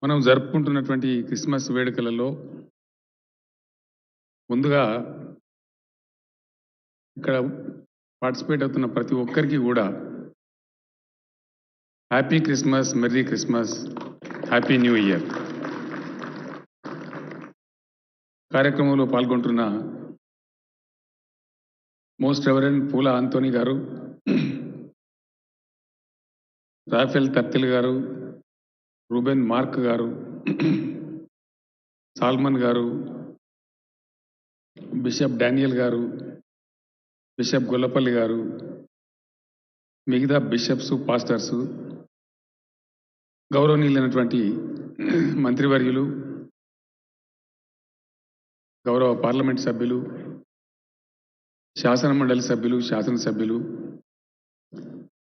మనం జరుపుకుంటున్నటువంటి ఈ క్రిస్మస్ వేడుకలలో ముందుగా ఇక్కడ పార్టిసిపేట్ అవుతున్న ప్రతి ఒక్కరికి కూడా happy Christmas, merry Christmas, happy new year. కార్యక్రమంలో పాల్గొంటున్న మోస్ట్ రెవరెండ్ పూల ఆంటోనీ గారు, రాఫెల్ తర్తిల్ గారు, రూబెన్ మార్క్ గారు, సాల్మన్ గారు, బిషప్ డానియల్ గారు, బిషప్ గొల్లపల్లి గారు, మిగతా బిషప్స్, పాస్టర్స్, గౌరవనీయులైనటువంటి మంత్రివర్యులు, గౌరవ పార్లమెంట్ సభ్యులు, శాసన మండలి సభ్యులు, శాసనసభ్యులు,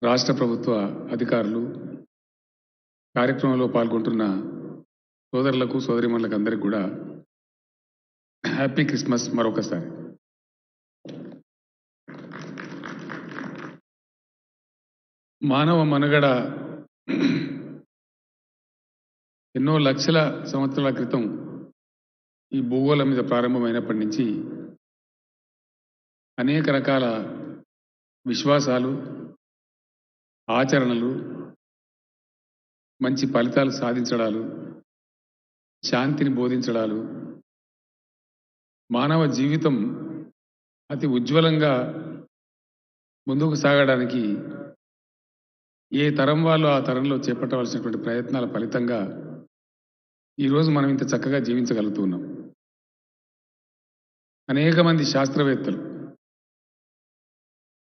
రాష్ట్ర ప్రభుత్వ అధికారులు, కార్యక్రమంలో పాల్గొంటున్న సోదరులకు, సోదరిమణులకు అందరికీ కూడా హ్యాపీ క్రిస్మస్ మరొకసారి. మానవ మనుగడ ఎన్నో లక్షల సంవత్సరాల క్రితం ఈ భూగోళం మీద ప్రారంభమైనప్పటి నుంచి అనేక రకాల విశ్వాసాలు, ఆచరణలు, మంచి ఫలితాలు సాధించడాలు, శాంతిని బోధించడాలు, మానవ జీవితం అతి ఉజ్వలంగా ముందుకు సాగడానికి ఏ తరం వాళ్ళు ఆ తరంలో చేపట్టవలసినటువంటి ప్రయత్నాల ఫలితంగా ఈరోజు మనం ఇంత చక్కగా జీవించగలుగుతున్నాం. అనేక మంది శాస్త్రవేత్తలు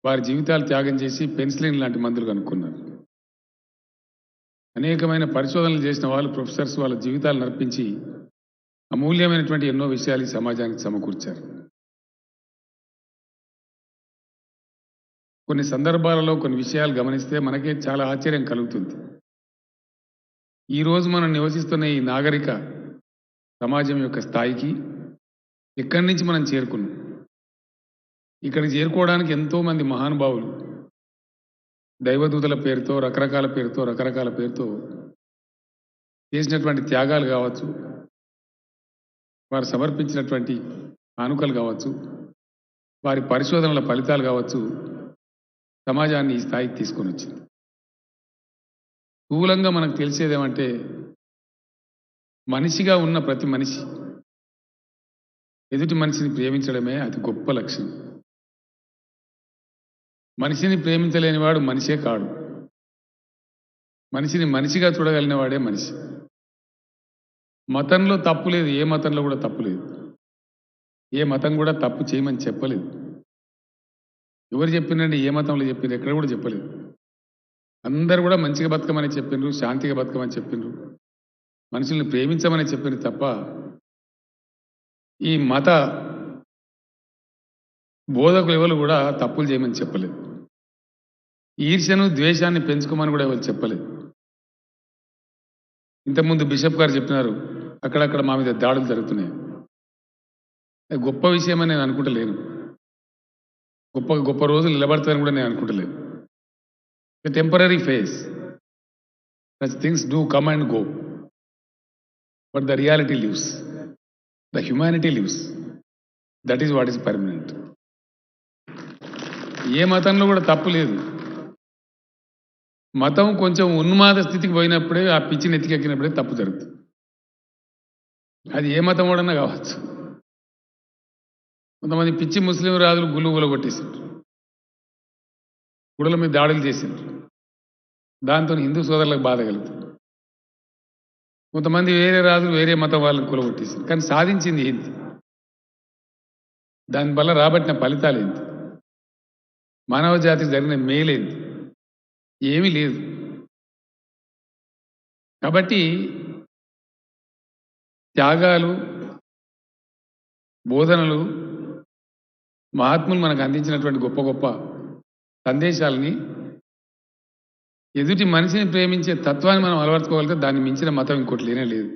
వారి జీవితాలు త్యాగం చేసి పెన్సిలిన్ లాంటి మందులు కనుక్కున్నారు. అనేకమైన పరిశోధనలు చేసిన వాళ్ళు, ప్రొఫెసర్స్, వాళ్ళ జీవితాలు నర్పించి అమూల్యమైనటువంటి ఎన్నో విషయాలు ఈ సమాజానికి సమకూర్చారు. కొన్ని సందర్భాలలో కొన్ని విషయాలు గమనిస్తే మనకే చాలా ఆశ్చర్యం కలుగుతుంది. ఈరోజు మనం నివసిస్తున్న ఈ నాగరిక సమాజం యొక్క స్థాయికి ఎక్కడి నుంచి మనం చేరుకున్నాం. ఇక్కడికి చేరుకోవడానికి ఎంతోమంది మహానుభావులు దైవదూతల పేరుతో, రకరకాల పేరుతో చేసినటువంటి త్యాగాలు కావచ్చు, వారు సమర్పించినటువంటి కానుకలు కావచ్చు, వారి పరిశోధనల ఫలితాలు కావచ్చు, సమాజాన్ని ఈ స్థాయికి తీసుకొని వచ్చింది. స్థూలంగా మనకు తెలిసేదేమంటే మనిషిగా ఉన్న ప్రతి మనిషి ఎదుటి మనిషిని ప్రేమించడమే అతి గొప్ప లక్ష్యం. మనిషిని ప్రేమించలేని వాడు మనిషే కాడు. మనిషిని మనిషిగా చూడగలిగిన వాడే మనిషి. మతంలో తప్పు లేదు, ఏ మతంలో కూడా తప్పు లేదు. ఏ మతం కూడా తప్పు చేయమని చెప్పలేదు. ఎవరు చెప్పినండి? ఏ మతంలో చెప్పిండ్రు? ఎక్కడ కూడా చెప్పలేదు. అందరూ కూడా మంచిగా బతకమని చెప్పిండ్రు, శాంతిగా బతకమని చెప్పిండ్రు, మనుషుల్ని ప్రేమించమని చెప్పిండ్రు తప్ప ఈ మత బోధకులు ఎవరు కూడా తప్పులు చేయమని చెప్పలేదు. ఈర్ష్యను, ద్వేషాన్ని పెంచుకోమని కూడా ఎవరు చెప్పలేదు. ఇంతకుముందు బిషప్ గారు చెప్పినారు, అక్కడక్కడ మా మీద దాడులు జరుగుతున్నాయి. అది గొప్ప విషయమని నేను అనుకుంటలేను. గొప్ప రోజులు నిలబడతారని కూడా నేను అనుకుంటలేదు. A temporary phase. Such things do come and go. But the reality lives. The humanity lives. That is what is permanent. ఏ మతంలో కూడా తప్పు లేదు. మతం కొంచెం ఉన్మాద స్థితికి పోయినప్పుడే, ఆ పిచ్చిని ఎత్తికెక్కినప్పుడే తప్పు జరుగుతుంది. అది ఏ మతం వాడన్నా కావచ్చు. కొంతమంది పిచ్చి ముస్లిం రాజులు గుళ్ళు కొట్టేసిండ్రు, గుడుల మీద దాడులు చేసిండ్రు. దాంతో హిందూ సోదరులకు బాధ కలుగుతుంది. కొంతమంది వేరే రాజులు వేరే మతం వాళ్ళని కూలగొట్టేసింది. కానీ సాధించింది ఏంటి? దానివల్ల రాబట్టిన ఫలితాలు ఏంటి? మానవ జాతికి జరిగిన మేలేంటి? ఏమీ లేదు. కాబట్టి త్యాగాలు, బోధనలు, మహాత్ములు మనకు అందించినటువంటి గొప్ప సందేశాలని, ఎదుటి మనిషిని ప్రేమించే తత్వాన్ని మనం అలవర్చుకోగలిగితే దాన్ని మించిన మతం ఇంకోటి లేనే లేదు.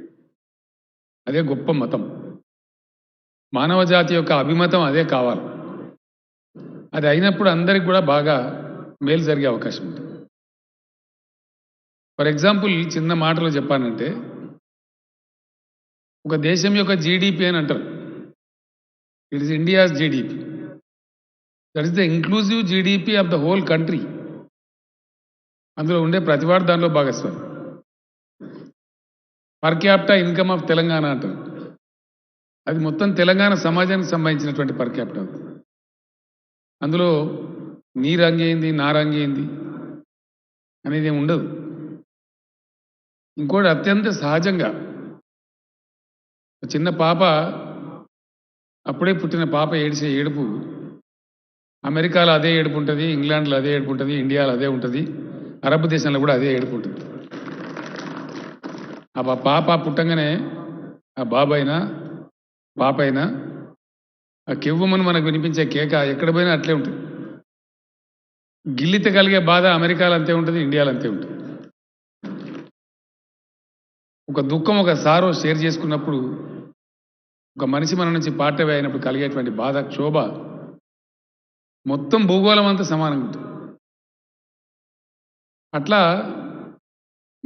అదే గొప్ప మతం. మానవ జాతి యొక్క అభిమతం అదే కావాలి. అది అయినప్పుడు అందరికి కూడా బాగా మేలు జరిగే అవకాశం ఉంటుంది. ఫర్ ఎగ్జాంపుల్, చిన్న మాటలో చెప్పానంటే ఒక దేశం యొక్క జీడిపి అని అంటారు. It is India's GDP. That is the inclusive GDP of the whole country. అందులో ఉండే ప్రతివాడు దానిలో భాగస్వామి. Per capita income of Telangana అంటారు. అది మొత్తం తెలంగాణ సమాజానికి సంబంధించినటువంటి పర్ క్యాపిటా. అందులో నీ రంగేంది నా రంగేంది అనేది ఏమి ఉండదు. ఇంకోటి అత్యంత సహజంగా చిన్న పాప, అప్పుడే పుట్టిన పాప ఏడిసే ఏడుపు అమెరికాలో అదే ఏడుపు ఉంటుంది, ఇంగ్లాండ్లో అదే ఏడుపు ఉంటుంది, ఇండియాలో అదే ఉంటుంది, అరబ్ దేశంలో కూడా అదే ఏడుపు ఉంటుంది. ఆ పాప పుట్టంగానే ఆ బాబైనా పాప అయినా ఆ కెవ్వమని మనకు వినిపించే కేక ఎక్కడ పోయినా అట్లే ఉంటుంది. గిల్లిత కలిగే బాధ అమెరికాలో అంతే ఉంటుంది, ఇండియాలో అంతే ఉంటుంది. ఒక దుఃఖం ఒక సారో షేర్ చేసుకున్నప్పుడు, ఒక మనిషి మన నుంచి పార్టవే అయినప్పుడు కలిగేటువంటి బాధ, క్షోభ మొత్తం భూగోళం అంతా సమానంగా ఉంటుంది. అట్లా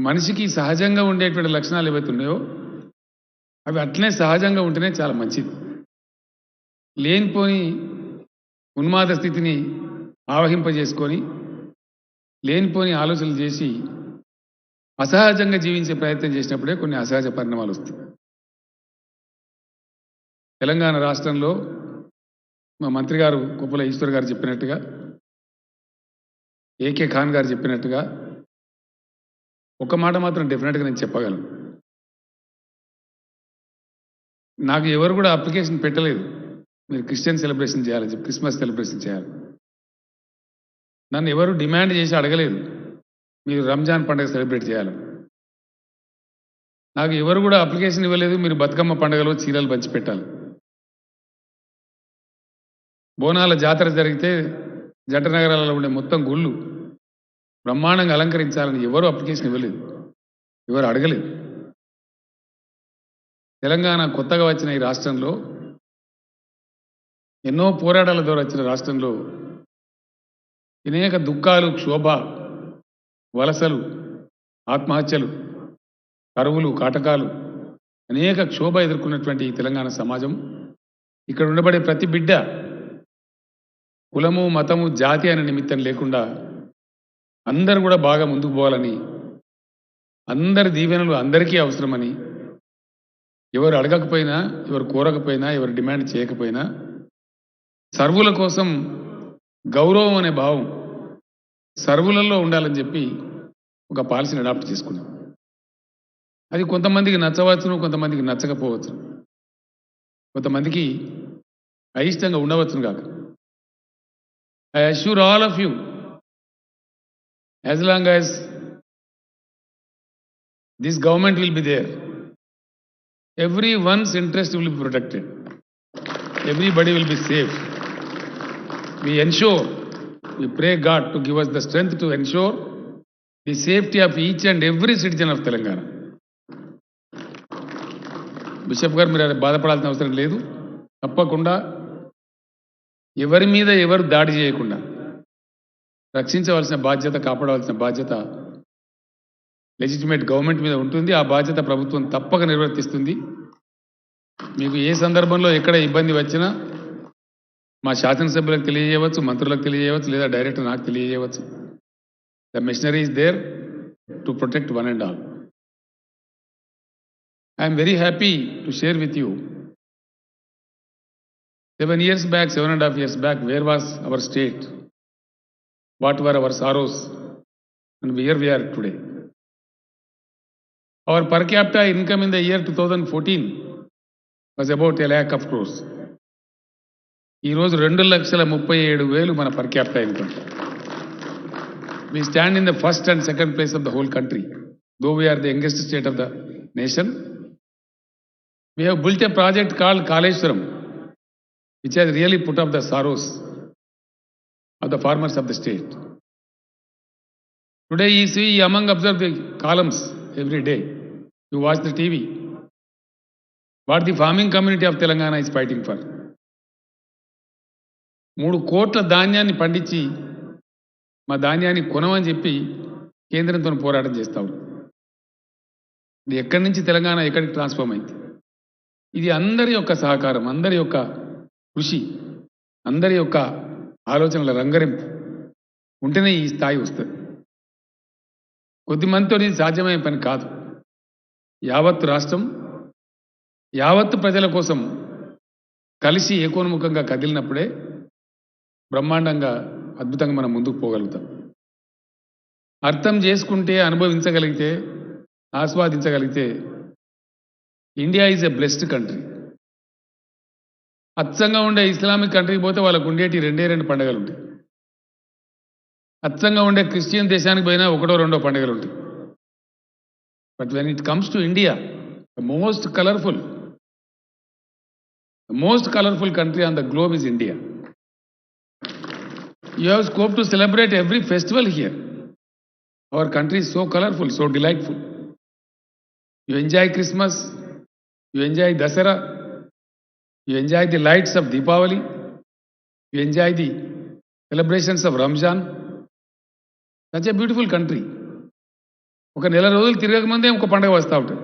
మనిషికి సహజంగా ఉండేటువంటి లక్షణాలు ఏవైతే ఉన్నాయో అవి అట్లనే సహజంగా ఉంటేనే చాలా మంచిది. లేనిపోని ఉన్మాద స్థితిని ఆవహింపజేసుకొని లేనిపోని ఆలోచనలు చేసి అసహజంగా జీవించే ప్రయత్నం చేసినప్పుడే కొన్ని అసహజ పరిణామాలు వస్తాయి. తెలంగాణ రాష్ట్రంలో మా మంత్రి గారు కొప్పుల ఈశ్వర్ గారు చెప్పినట్టుగా, ఏకే ఖాన్ గారు చెప్పినట్టుగా ఒక మాట మాత్రం డెఫినెట్గా నేను చెప్పగలను. నాకు ఎవరు కూడా అప్లికేషన్ పెట్టలేదు మీరు క్రిస్టియన్ సెలబ్రేషన్ చేయాలని చెప్పి, క్రిస్మస్ సెలబ్రేషన్ చేయాలి. నన్ను ఎవరు డిమాండ్ చేసి అడగలేదు మీరు రంజాన్ పండుగ సెలబ్రేట్ చేయాలి. నాకు ఎవరు కూడా అప్లికేషన్ ఇవ్వలేదు మీరు బతుకమ్మ పండుగలో చీరలు పంచిపెట్టాలి. బోనాల జాతర జరిగితే జంట నగరాలలో ఉండే మొత్తం గుళ్ళు బ్రహ్మాండంగా అలంకరించాలని ఎవరు అప్లికేషన్ ఇవ్వలేదు, ఎవరు అడగలేదు. తెలంగాణ కొత్తగా వచ్చిన ఈ రాష్ట్రంలో, ఎన్నో పోరాటాల ద్వారా వచ్చిన రాష్ట్రంలో అనేక దుఃఖాలు, క్షోభ, వలసలు, ఆత్మహత్యలు, కరువులు, కాటకాలు, అనేక క్షోభ ఎదుర్కొన్నటువంటి ఈ తెలంగాణ సమాజం, ఇక్కడ ఉండబడే ప్రతి బిడ్డ కులము, మతము, జాతి అనే నిమిత్తం లేకుండా అందరూ కూడా బాగా ముందుకు పోవాలని, అందరి దీవెనలు అందరికీ అవసరమని, ఎవరు అడగకపోయినా, ఎవరు కోరకపోయినా, ఎవరు డిమాండ్ చేయకపోయినా సర్వుల కోసం గౌరవం అనే భావం సర్వులలో ఉండాలని చెప్పి ఒక పాలసీని అడాప్ట్ చేసుకున్నాం. అది కొంతమందికి నచ్చవచ్చును, కొంతమందికి నచ్చకపోవచ్చు, కొంతమందికి అయిష్టంగా ఉండవచ్చును కాక. I assure all of you, as long as this government will be there, everyone's interest will be protected. Everybody will be safe. We ensure, we pray God to give us the strength to ensure the safety of each and every citizen of Telangana. Bishop గారు మీరు బాధపడాల్సిన అవసరం లేదు. తప్పకుండా ఎవరి మీద ఎవరు దాడి చేయకుండా రక్షించవలసిన బాధ్యత, కాపాడవలసిన బాధ్యత లెజిటిమేట్ గవర్నమెంట్ మీద ఉంటుంది. ఆ బాధ్యత ప్రభుత్వం తప్పక నిర్వర్తిస్తుంది. మీకు ఏ సందర్భంలో ఎక్కడ ఇబ్బంది వచ్చినా మా శాసనసభ్యులకు తెలియజేయవచ్చు, మంత్రులకు తెలియజేయవచ్చు, లేదా డైరెక్ట్ నాకు తెలియజేయవచ్చు. The missionary is there to protect one and all. I'm very happy to share with you 7 years back, 7.5 years back, where was our state? What were our sorrows? And where we are today. Our per capita income in the year 2014 was about 1 lakh of crores. ఈ రోజు 2,37,000 మన per capita income. We stand in the first and second place of the whole country. Though we are the youngest state of the nation, we have built a project called Kaleshwaram, which has really put up the sorrows of the farmers of the state. Today you see, among observe the columns every day, you watch the TV, what the farming community of Telangana is fighting for. 3 కోట్ల ధాన్యాన్ని పండించి మా ధాన్యాన్ని కొనమని చెప్పి కేంద్రంతో పోరాటం చేస్తాం. ఇది ఎక్కడి నుంచి తెలంగాణ ఎక్కడికి ట్రాన్స్ఫార్మ్ అయింది? ఇది అందరి యొక్క సహకారం, అందరి యొక్క కృషి, అందరి యొక్క ఆలోచనల రంగరింపు ఉంటేనే ఈ స్థాయి వస్తుంది. కొద్దిమందితో ఇది సాధ్యమయ్యే పని కాదు. యావత్తు రాష్ట్రం, యావత్తు ప్రజల కోసం కలిసి ఏకోన్ముఖంగా కదిలినప్పుడే బ్రహ్మాండంగా అద్భుతంగా మనం ముందుకు పోగలుగుతాం. అర్థం చేసుకుంటే, అనుభవించగలిగితే, ఆస్వాదించగలిగితే India is a blessed country. అచ్చంగా ఉండే ఇస్లామిక్ కంట్రీకి పోతే వాళ్ళకు ఉండేటి రెండు పండుగలు ఉంటాయి. అచ్చంగా ఉండే క్రిస్టియన్ దేశానికి పోయినా ఒకటో రెండో పండుగలు ఉంటాయి. But when it comes to India, the most colourful country on the globe is India. You have scope to celebrate every festival here. Our country is so colorful, so delightful. You enjoy Christmas, you enjoy Dasara, you enjoy the lights of Deepavali, you enjoy the celebrations of Ramzan. Such a beautiful country. ఒక నెల రోజులు తిరగకముందే ఇంకో పండుగ వస్తూ ఉంటుంది,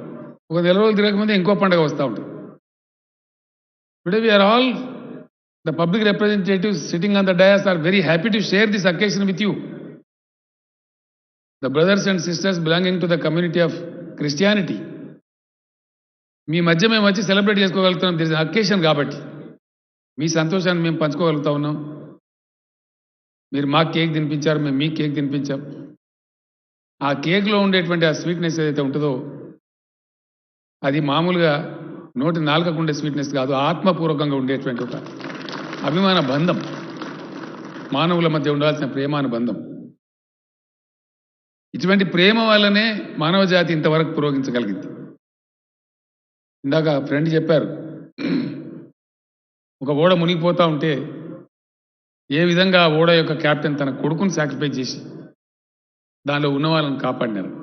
ఒక నెల రోజులు తిరగకముందే ఇంకో పండుగ వస్తూ ఉంటుంది. Today we are all, the public representatives sitting on the dais, are very happy to share this occasion with you. The brothers and sisters belonging to the community of Christianity. మీ మధ్య మేము వచ్చి సెలబ్రేట్ చేసుకోగలుగుతున్నాం. దిస్ అకేషన్ కాబట్టి మీ సంతోషాన్ని మేము పంచుకోగలుగుతా ఉన్నాం. మీరు మా cake తినిపించారు, మేము మీ కేక్ తినిపించాం. ఆ కేక్లో ఉండేటువంటి ఆ స్వీట్నెస్ ఏదైతే ఉంటుందో అది మామూలుగా నోటి నాలుకకు ఉండే స్వీట్నెస్ కాదు, ఆత్మపూర్వకంగా ఉండేటువంటి ఒక అభిమాన బంధం, మానవుల మధ్య ఉండాల్సిన ప్రేమానుబంధం. ఇటువంటి ప్రేమ వల్లనే మానవ జాతి ఇంతవరకు పురోగించగలిగింది. ఇందాక ఫ్రెండ్ చెప్పారు, ఒక ఓడ మునిగిపోతూ ఉంటే ఏ విధంగా ఆ ఓడ యొక్క కెప్టెన్ తన కొడుకుని సాక్రిఫైస్ చేసి దానిలో ఉన్న వాళ్ళని కాపాడినారు.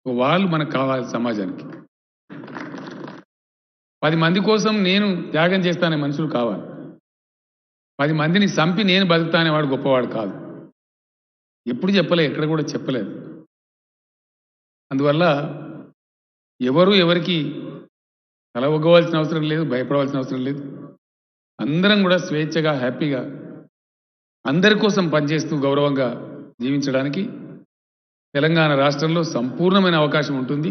వాళ్ళు మనకు కావాలి సమాజానికి. 10 మంది కోసం నేను త్యాగం చేస్తానే మనుషులు కావాలి. 10 మందిని చంపి నేను బతుకుతానే వాడు గొప్పవాడు కాదు. ఎప్పుడు చెప్పలేదు, ఎక్కడ కూడా చెప్పలేదు. అందువల్ల ఎవరు ఎవరికి తల ఒగ్గవలసిన అవసరం లేదు, భయపడవలసిన అవసరం లేదు. అందరం కూడా స్వేచ్ఛగా, హ్యాపీగా అందరి కోసం పనిచేస్తూ గౌరవంగా జీవించడానికి తెలంగాణ రాష్ట్రంలో సంపూర్ణమైన అవకాశం ఉంటుంది.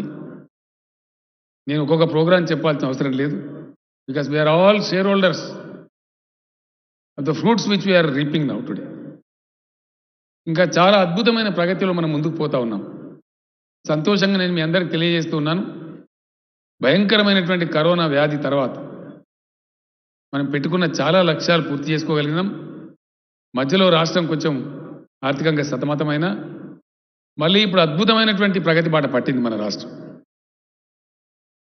నేను ఒక్కొక్క ప్రోగ్రాం చెప్పాల్సిన అవసరం లేదు. Because we are all shareholders of the fruits which we are reaping now today. ఇంకా చాలా అద్భుతమైన ప్రగతిలో మనం ముందుకు పోతా ఉన్నాం. సంతోషంగా నేను మీ అందరికి తెలియజేస్తూ ఉన్నాను, భయంకరమైనటువంటి కరోనా వ్యాధి తర్వాత మనం పెట్టుకున్న చాలా లక్ష్యాలు పూర్తి చేసుకోగలిగినాం. మధ్యలో రాష్ట్రం కొంచెం ఆర్థికంగా సతమతమైన మళ్ళీ ఇప్పుడు అద్భుతమైనటువంటి ప్రగతి బాట పట్టింది మన రాష్ట్రం.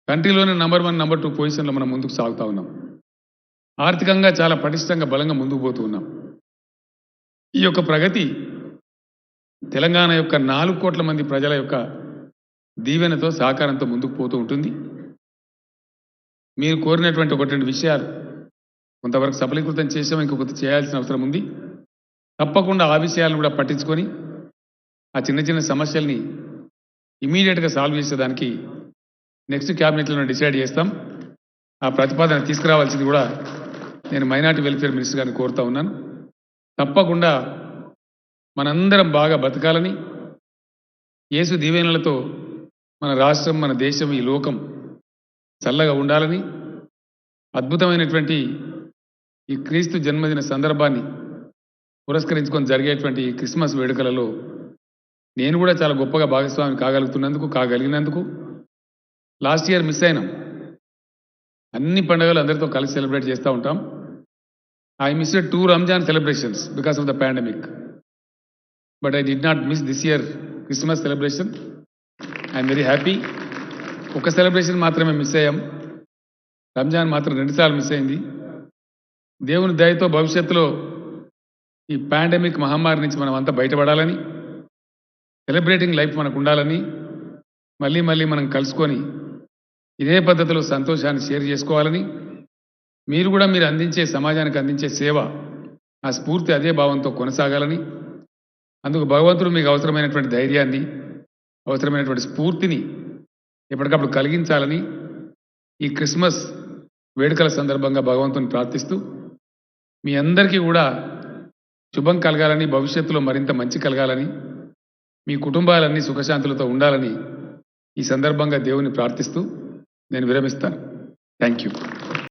కంట్రీలోనే నంబర్ 1, నంబర్ 2 పొజిషన్లో మనం ముందుకు సాగుతూ ఉన్నాం. ఆర్థికంగా చాలా పటిష్టంగా, బలంగా ముందుకు పోతూ ఉన్నాం. ఈ యొక్క ప్రగతి తెలంగాణ యొక్క 4 కోట్ల మంది ప్రజల యొక్క దీవెనతో, సహకారంతో ముందుకు పోతూ ఉంటుంది. మీరు కోరినటువంటి 1-2 విషయాలు కొంతవరకు సఫలీకృతం చేసాం, ఇంకొకటి చేయాల్సిన అవసరం ఉంది. తప్పకుండా ఆ విషయాలను కూడా పట్టించుకొని ఆ చిన్న చిన్న సమస్యల్ని ఇమీడియట్గా సాల్వ్ చేసేదానికి నెక్స్ట్ క్యాబినెట్లో డిసైడ్ చేస్తాం. ఆ ప్రతిపాదన తీసుకురావాల్సింది కూడా నేను మైనారిటీ వెల్ఫేర్ మినిస్టర్ గారిని కోరుతా ఉన్నాను. తప్పకుండా మనందరం బాగా బతకాలని, యేసు దీవెనలతో మన రాష్ట్రం, మన దేశం, ఈ లోకం చల్లగా ఉండాలని, అద్భుతమైనటువంటి ఈ క్రీస్తు జన్మదిన సందర్భాన్ని పురస్కరించుకొని జరిగేటువంటి ఈ క్రిస్మస్ వేడుకలలో నేను కూడా చాలా గొప్పగా భాగస్వామి కాగలిగినందుకు లాస్ట్ ఇయర్ మిస్ అయినాం. అన్ని పండుగలు అందరితో కలిసి సెలబ్రేట్ చేస్తూ ఉంటాం. I missed 2 Ramzan celebrations because of the pandemic, but I did not miss this year Christmas celebration. I'm very happy. ఒక సెలబ్రేషన్ మాత్రమే మిస్ అయ్యాం, రంజాన్ మాత్రం 2 సార్లు మిస్ అయింది. దేవుని దయతో భవిష్యత్తులో ఈ పాండమిక్ మహమ్మారి నుంచి మనం అంతా బయటపడాలని, సెలబ్రేటింగ్ లైఫ్ మనకు ఉండాలని, మళ్ళీ మనం కలుసుకొని ఇదే పద్ధతిలో సంతోషాన్ని షేర్ చేసుకోవాలని, మీరు కూడా మీరు అందించే సమాజానికి అందించే సేవ, ఆ స్ఫూర్తి అదే భావంతో కొనసాగాలని, అందుకు భగవంతుడు మీకు అవసరమైనటువంటి ధైర్యాన్ని, అవసరమైనటువంటి స్ఫూర్తిని ఎప్పటికప్పుడు కలిగించాలని ఈ క్రిస్మస్ వేడుకల సందర్భంగా భగవంతుని ప్రార్థిస్తూ మీ అందరికీ కూడా శుభం కలగాలని, భవిష్యత్తులో మరింత మంచి కలగాలని, మీ కుటుంబాలన్నీ సుఖశాంతులతో ఉండాలని ఈ సందర్భంగా దేవుని ప్రార్థిస్తూ నేను విరమిస్తాను. Thank you.